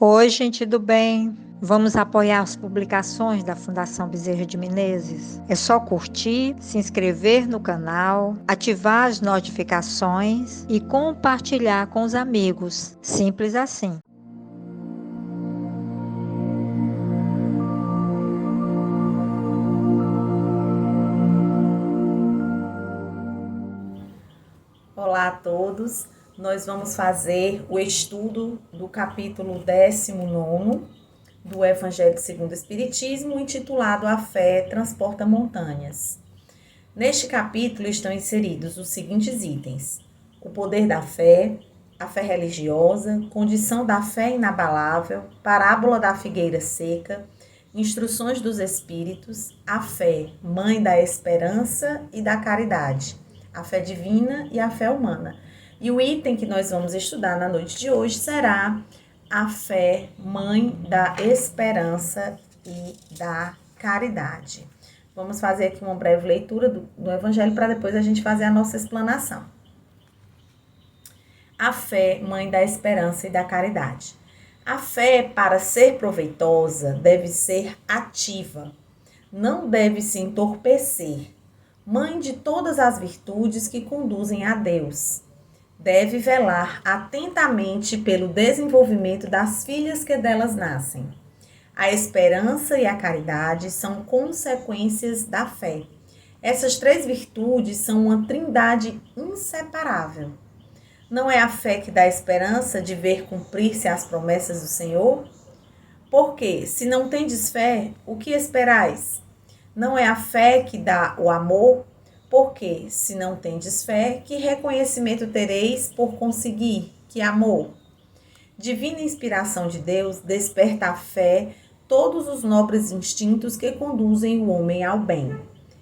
Oi, gente do bem. Vamos apoiar as publicações da Fundação Bezerra de Menezes? É só curtir, se inscrever no canal, ativar as notificações e compartilhar com os amigos. Simples assim. Olá a todos, nós vamos fazer o estudo do capítulo 19 do Evangelho segundo o Espiritismo, intitulado A Fé Transporta Montanhas. Neste capítulo estão inseridos os seguintes itens: o poder da fé, a fé religiosa, condição da fé inabalável, parábola da figueira seca, instruções dos espíritos, a fé, mãe da esperança e da caridade, a fé divina e a fé humana. E o item que nós vamos estudar na noite de hoje será a fé, mãe da esperança e da caridade. Vamos fazer aqui uma breve leitura do Evangelho para depois a gente fazer a nossa explanação. A fé, mãe da esperança e da caridade. A fé, para ser proveitosa, deve ser ativa, não deve se entorpecer. Mãe de todas as virtudes que conduzem a Deus. Deve velar atentamente pelo desenvolvimento das filhas que delas nascem. A esperança e a caridade são consequências da fé. Essas três virtudes são uma trindade inseparável. Não é a fé que dá esperança de ver cumprir-se as promessas do Senhor? Porque, se não tendes fé, o que esperais? Não é a fé que dá o amor? Porque, se não tendes fé, que reconhecimento tereis por conseguir? Que amor? Divina inspiração de Deus desperta a fé, todos os nobres instintos que conduzem o homem ao bem.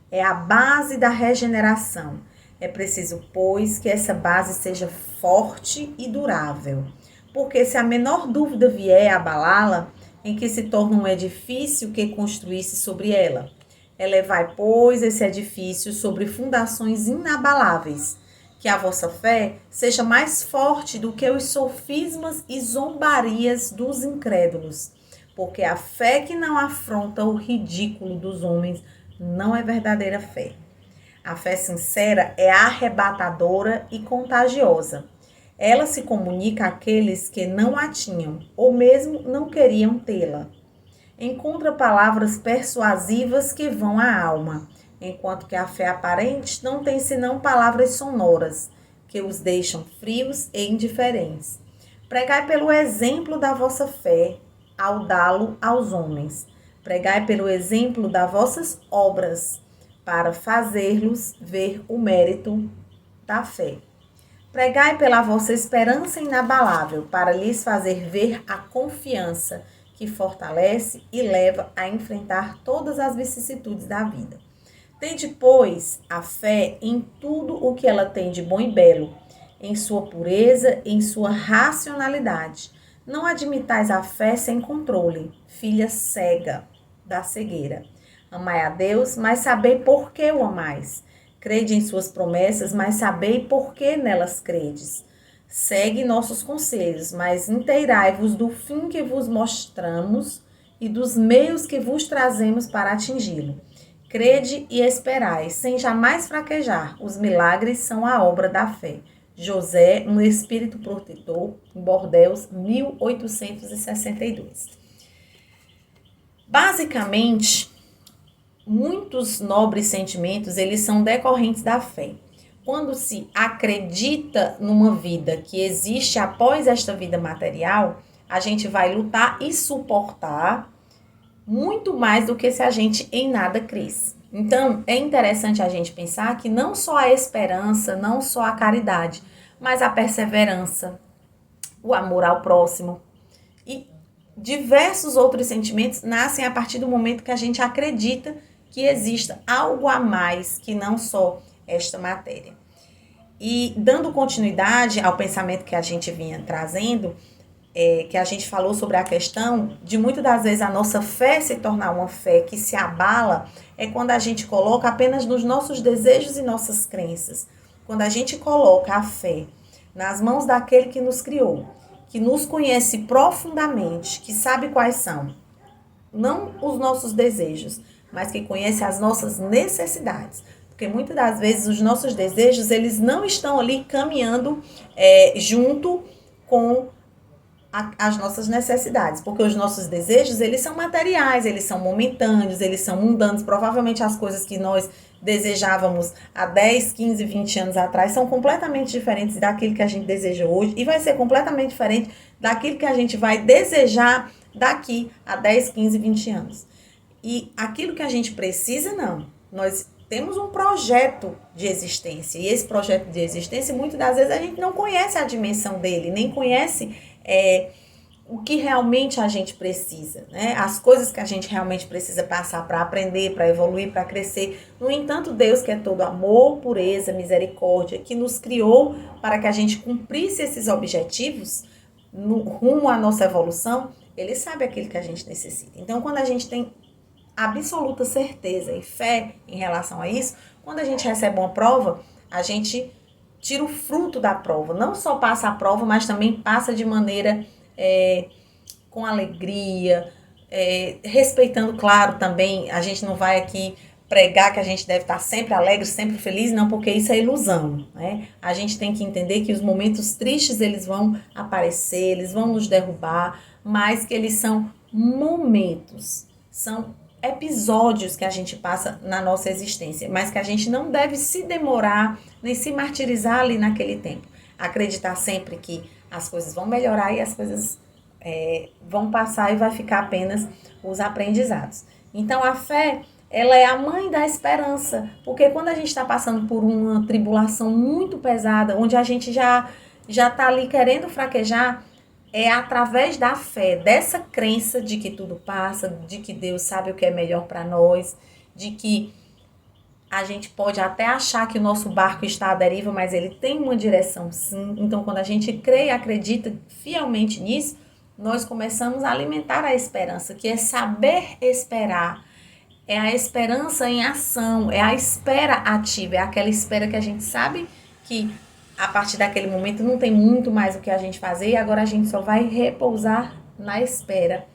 É a base da regeneração. É preciso, pois, que essa base seja forte e durável. Porque se a menor dúvida vier a abalá-la, em que se torna um edifício que construísse sobre ela. Elevai, pois, esse edifício sobre fundações inabaláveis. Que a vossa fé seja mais forte do que os sofismas e zombarias dos incrédulos. Porque a fé que não afronta o ridículo dos homens não é verdadeira fé. A fé sincera é arrebatadora e contagiosa. Ela se comunica àqueles que não a tinham, ou mesmo não queriam tê-la. Encontra palavras persuasivas que vão à alma, enquanto que a fé aparente não tem senão palavras sonoras, que os deixam frios e indiferentes. Pregai pelo exemplo da vossa fé, ao dá-lo aos homens. Pregai pelo exemplo das vossas obras, para fazer-los ver o mérito da fé. Pregai pela vossa esperança inabalável, para lhes fazer ver a confiança que fortalece e leva a enfrentar todas as vicissitudes da vida. Tende, pois, a fé em tudo o que ela tem de bom e belo, em sua pureza, em sua racionalidade. Não admitais a fé sem controle, filha cega da cegueira. Amai a Deus, mas sabei por que o amais. Crede em suas promessas, mas sabei por que nelas credes. Segue nossos conselhos, mas inteirai-vos do fim que vos mostramos e dos meios que vos trazemos para atingi-lo. Crede e esperai, sem jamais fraquejar. Os milagres são a obra da fé. José, um espírito protetor, Bordeaux, 1862. Basicamente, muitos nobres sentimentos, eles são decorrentes da fé. Quando se acredita numa vida que existe após esta vida material, a gente vai lutar e suportar muito mais do que se a gente em nada cresce. Então, é interessante a gente pensar que não só a esperança, não só a caridade, mas a perseverança, o amor ao próximo e diversos outros sentimentos nascem a partir do momento que a gente acredita que exista algo a mais que não só esta matéria. E dando continuidade ao pensamento que a gente vinha trazendo, que a gente falou sobre a questão de muitas das vezes a nossa fé se tornar uma fé que se abala, é quando a gente coloca apenas nos nossos desejos e nossas crenças. Quando a gente coloca a fé nas mãos daquele que nos criou que nos conhece profundamente, que sabe quais são, não os nossos desejos, mas que conhece as nossas necessidades. Porque muitas das vezes os nossos desejos, eles não estão ali caminhando junto com as nossas necessidades, porque os nossos desejos, eles são materiais, eles são momentâneos, eles são mundanos. Provavelmente as coisas que nós desejávamos há 10, 15, 20 anos atrás são completamente diferentes daquilo que a gente deseja hoje e vai ser completamente diferente daquilo que a gente vai desejar daqui a 10, 15, 20 anos. E aquilo que a gente precisa, não. Nós temos um projeto de existência e esse projeto de existência, muitas das vezes a gente não conhece a dimensão dele, nem conhece o que realmente a gente precisa, né? As coisas que a gente realmente precisa passar para aprender, para evoluir, para crescer. No entanto, Deus, que é todo amor, pureza, misericórdia, que nos criou para que a gente cumprisse esses objetivos no rumo à nossa evolução, Ele sabe aquilo que a gente necessita. Então, quando a gente tem absoluta certeza e fé em relação a isso, quando a gente recebe uma prova, a gente tira o fruto da prova. Não só passa a prova, mas também passa de maneira com alegria, respeitando, claro, também. A gente não vai aqui pregar que a gente deve estar sempre alegre, sempre feliz, não, porque isso é ilusão, né? A gente tem que entender que os momentos tristes, eles vão aparecer, eles vão nos derrubar, mas que eles são momentos, são episódios que a gente passa na nossa existência, mas que a gente não deve se demorar, nem se martirizar ali naquele tempo. Acreditar sempre que as coisas vão melhorar e as coisas vão passar e vai ficar apenas os aprendizados. Então, a fé, ela é a mãe da esperança, porque quando a gente está passando por uma tribulação muito pesada, onde a gente já está ali querendo fraquejar, é através da fé, dessa crença de que tudo passa, de que Deus sabe o que é melhor para nós, de que a gente pode até achar que o nosso barco está à deriva, mas ele tem uma direção sim. Então, quando a gente crê e acredita fielmente nisso, nós começamos a alimentar a esperança, que é saber esperar. É a esperança em ação, é a espera ativa, é aquela espera que a gente sabe que a partir daquele momento não tem muito mais o que a gente fazer e agora a gente só vai repousar na espera,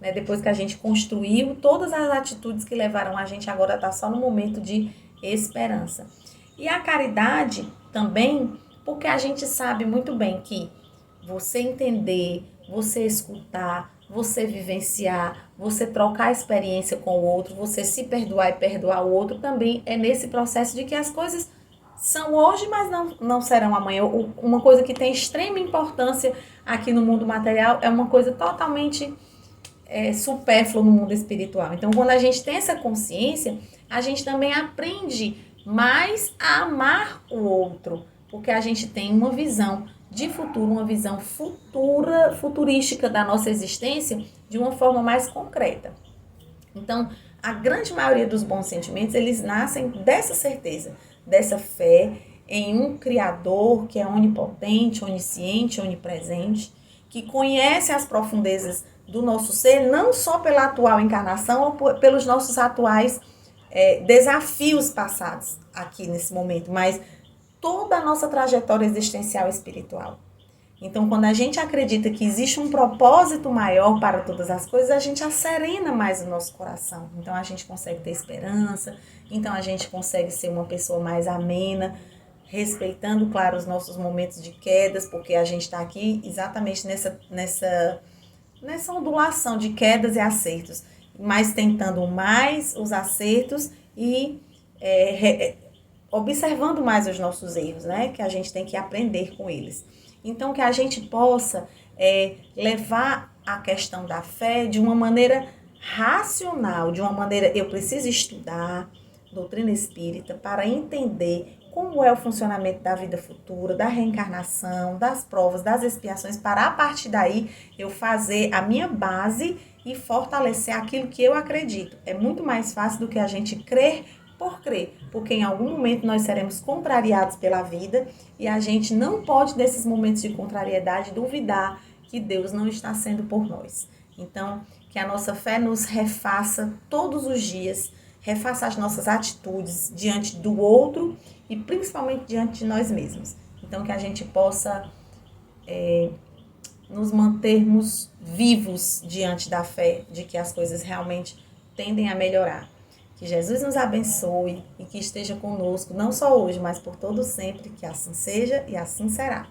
né? Depois que a gente construiu todas as atitudes que levaram a gente agora está só no momento de esperança. E a caridade também, porque a gente sabe muito bem que você entender, você escutar, você vivenciar, você trocar experiência com o outro, você se perdoar e perdoar o outro, também é nesse processo de que as coisas são hoje, mas não serão amanhã. Uma coisa que tem extrema importância aqui no mundo material é uma coisa totalmente supérflua no mundo espiritual. Então, quando a gente tem essa consciência, a gente também aprende mais a amar o outro, porque a gente tem uma visão de futuro, uma visão futurística da nossa existência de uma forma mais concreta. Então, a grande maioria dos bons sentimentos, eles nascem dessa certeza, dessa fé em um Criador que é onipotente, onisciente, onipresente, que conhece as profundezas do nosso ser, não só pela atual encarnação, ou pelos nossos atuais desafios passados aqui nesse momento, mas toda a nossa trajetória existencial e espiritual. Então, quando a gente acredita que existe um propósito maior para todas as coisas, a gente acerena mais o nosso coração. Então, a gente consegue ter esperança, então a gente consegue ser uma pessoa mais amena, respeitando, claro, os nossos momentos de quedas, porque a gente está aqui exatamente nessa ondulação de quedas e acertos, mas tentando mais os acertos e observando mais os nossos erros, né? Que a gente tem que aprender com eles. Então, que a gente possa levar a questão da fé de uma maneira racional, de uma maneira, eu preciso estudar doutrina espírita para entender como é o funcionamento da vida futura, da reencarnação, das provas, das expiações, para a partir daí eu fazer a minha base e fortalecer aquilo que eu acredito. É muito mais fácil do que a gente crer por crer, porque em algum momento nós seremos contrariados pela vida e a gente não pode, nesses momentos de contrariedade, duvidar que Deus não está sendo por nós. Então, que a nossa fé nos refaça todos os dias, refaça as nossas atitudes diante do outro e principalmente diante de nós mesmos. Então, que a gente possa nos mantermos vivos diante da fé de que as coisas realmente tendem a melhorar. Que Jesus nos abençoe e que esteja conosco, não só hoje, mas por todo sempre, que assim seja e assim será.